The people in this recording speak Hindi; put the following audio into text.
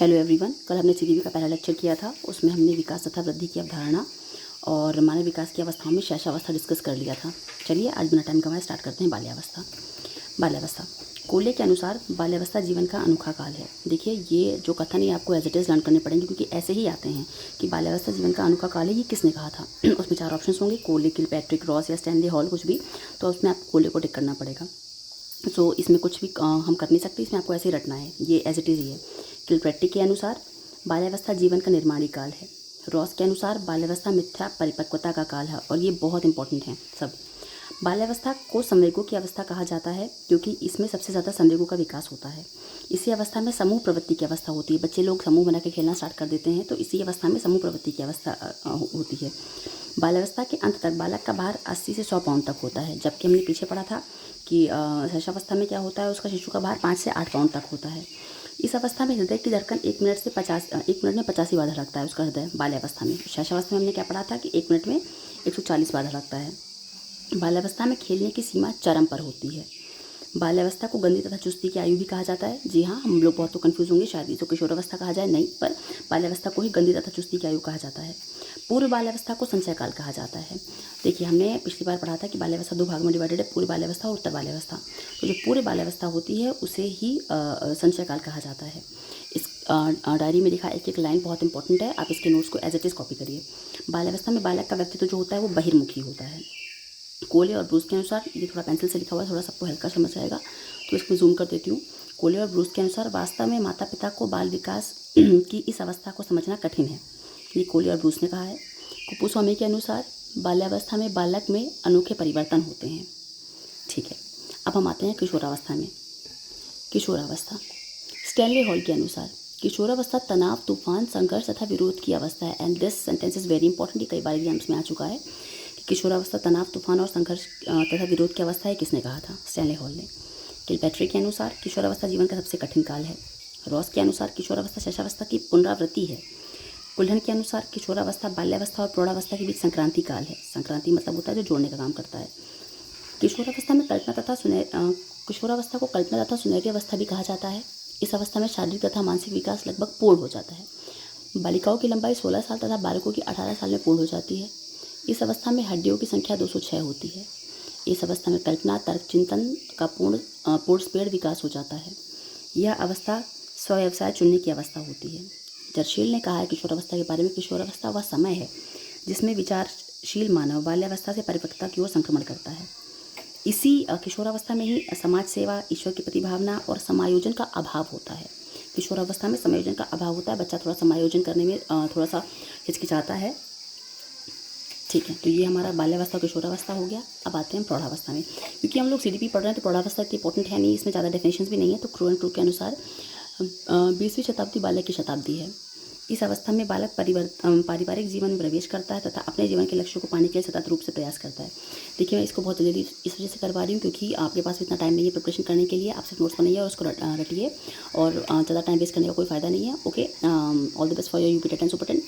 Hello everyone. कल हमने सीडीबी का पहला लेक्चर किया था, उसमें हमने विकास तथा वृद्धि की अवधारणा और मानव विकास की अवस्थाओं में शैशवावस्था डिस्कस कर लिया था। चलिए आज बिना टाइम गंवाए स्टार्ट करते हैं। बाल्यावस्था कोल्ले के अनुसार बाल्यावस्था जीवन का अनोखा काल है। देखिए ये जो कथन है आपको एज इट इज़ लर्न करने पड़ेंगे, क्योंकि ऐसे ही आते हैं कि बाल्यावस्था जीवन का अनोखा काल है। ये किसने कहा था? उसमें 4 ऑप्शन होंगे, कोल्ले, किलपैट्रिक, रॉस या स्टैनली हॉल, कुछ भी। तो उसमें आपको कोल्ले को टिक करना पड़ेगा। सो इसमें कुछ भी हम कर नहीं सकते, इसमें आपको ऐसे ही रटना है, ये एज इट इज़ ही है। किलपैट्रिक के अनुसार बाल्यावस्था जीवन का निर्माणी काल है। रॉस के अनुसार बाल्यावस्था मिथ्या परिपक्वता का काल है, और ये बहुत इंपॉर्टेंट है सब। बाल्यावस्था को संवेगों की अवस्था कहा जाता है, क्योंकि इसमें सबसे ज़्यादा संवेगों का विकास होता है। इसी अवस्था में समूह प्रवृत्ति की अवस्था होती है। बच्चे लोग समूह बना के खेलना स्टार्ट कर देते हैं, तो इसी अवस्था में समूह प्रवृत्ति की अवस्था होती है। बाल्यावस्था के अंत तक बालक का भार 80 से 100 पाउंड तक होता है, जबकि हमने पीछे पढ़ा था कि शैशवावस्था में क्या होता है, उसका शिशु का भार 5 से 8 पाउंड तक होता है। इस अवस्था में हृदय की धड़कन 1 मिनट में 85 बार धड़कता है उसका हृदय बाल्यावस्था में। शैशवावस्था में हमने क्या पढ़ा था कि 1 मिनट में 140 बार धड़कता है। बाल्यावस्था में खेलने की सीमा चरम पर होती है। बाल्यावस्था को गंदी तथा चुस्ती की आयु भी कहा जाता है। जी हाँ, हम लोग बहुत तो कन्फ्यूज़ होंगे, शायद इसको किशोरावस्था कहा जाए, नहीं, पर बाल्यावस्था को ही गंदी तथा चुस्ती की आयु कहा जाता है। पूर्व बाल्यावस्था को संचय काल कहा जाता है। देखिए हमने पिछली बार पढ़ा था कि बाल्यावस्था 2 भाग में डिवाइडेड है, पूर्व बाल्यावस्था और उत्तर बाल्यावस्था। तो जो पूर्व बाल्यावस्था होती है उसे ही संचय काल कहा जाता है। इस डायरी में लिखा एक लाइन बहुत इंपॉर्टेंट है, आप इसके नोट्स को एज इट इज़ कॉपी करिए। बाल्यावस्था में बालक का व्यक्तित्व जो होता है वो बहिर्मुखी होता है। कोले और ब्रूस के अनुसार, ये थोड़ा पेंसिल से लिखा हुआ है, थोड़ा सबको हल्का समझ आएगा, तो इसको जूम कर देती हूँ। कोले और ब्रूस के अनुसार वास्तव में माता पिता को बाल विकास की इस अवस्था को समझना कठिन है, ये कोले और ब्रूस ने कहा है। कुपुस्वामी के अनुसार बाल्यावस्था में बालक में अनोखे परिवर्तन होते हैं। ठीक है, अब हम आते हैं किशोरावस्था में। किशोरावस्था स्टैनली हॉल के अनुसार किशोरावस्था तनाव, तूफान, संघर्ष तथा विरोध की अवस्था है। And this sentence is very important, ये कई बार एग्जाम्स में आ चुका है कि किशोरावस्था तनाव, तूफान और संघर्ष तथा विरोध की अवस्था है। किसने कहा था? स्टैनली हॉल ने। किलपैट्रिक के अनुसार किशोरावस्था जीवन का सबसे कठिन काल है। रॉस के अनुसार किशोरावस्था शैशवावस्था की पुनरावृत्ति है। कुल्हन के अनुसार किशोरावस्था बाल्यावस्था और प्रौढ़ावस्था के बीच संक्रांति काल है। संक्रांति मतलब होता है जो जोड़ने का काम करता है। किशोरावस्था में किशोरावस्था को कल्पना तथा सुनहरी अवस्था भी कहा जाता है। इस अवस्था में शारीरिक तथा मानसिक विकास लगभग पूर्ण हो जाता है। बालिकाओं की लंबाई 16 साल तथा बालकों की 18 साल में पूर्ण हो जाती है। इस अवस्था में हड्डियों की संख्या 206 होती है। इस अवस्था में कल्पना, तर्क, चिंतन का पूर्ण स्पेड विकास हो जाता है। यह अवस्था स्वव्यवसाय चुनने की अवस्था होती है। चर्चिल ने कहा है किशोरावस्था के बारे में, किशोरावस्था वह समय है जिसमें विचारशील मानव बाल्यावस्था से परिपक्वता की ओर संक्रमण करता है। इसी किशोरावस्था में ही समाज सेवा, ईश्वर की प्रतिभावना और समायोजन का अभाव होता है। किशोरावस्था में समायोजन का अभाव होता है, बच्चा थोड़ा समायोजन करने में थोड़ा सा हिचकिचाता है। ठीक है, तो ये हमारा बाल्यावस्था किशोरावस्था हो गया। अब आते हैं प्रौढ़ावस्था में। क्योंकि हम लोग सीडीपी पढ़ रहे हैं तो प्रौढ़ावस्था इतनी इंपॉर्टेंट है नहीं, इसमें ज़्यादा डेफिनेशंस भी नहीं है। तो क्रू एंड क्रू के अनुसार 20वीं शताब्दी बालक की शताब्दी है। इस अवस्था में बालक पारिवारिक जीवन में प्रवेश करता है तथा अपने जीवन के लक्ष्यों को पाने के लिए सतत रूप से प्रयास करता है। देखिए मैं इसको बहुत जल्दी इस वजह से करवा रही हूँ क्योंकि आपके पास इतना टाइम नहीं है प्रिपरेशन करने के लिए। आप सिर्फ नोट्स बनाइए और उसको रटिए, और ज़्यादा टाइम वेस्ट करने का कोई फ़ायदा नहीं है। Okay, all the best for your UP TET and super 10।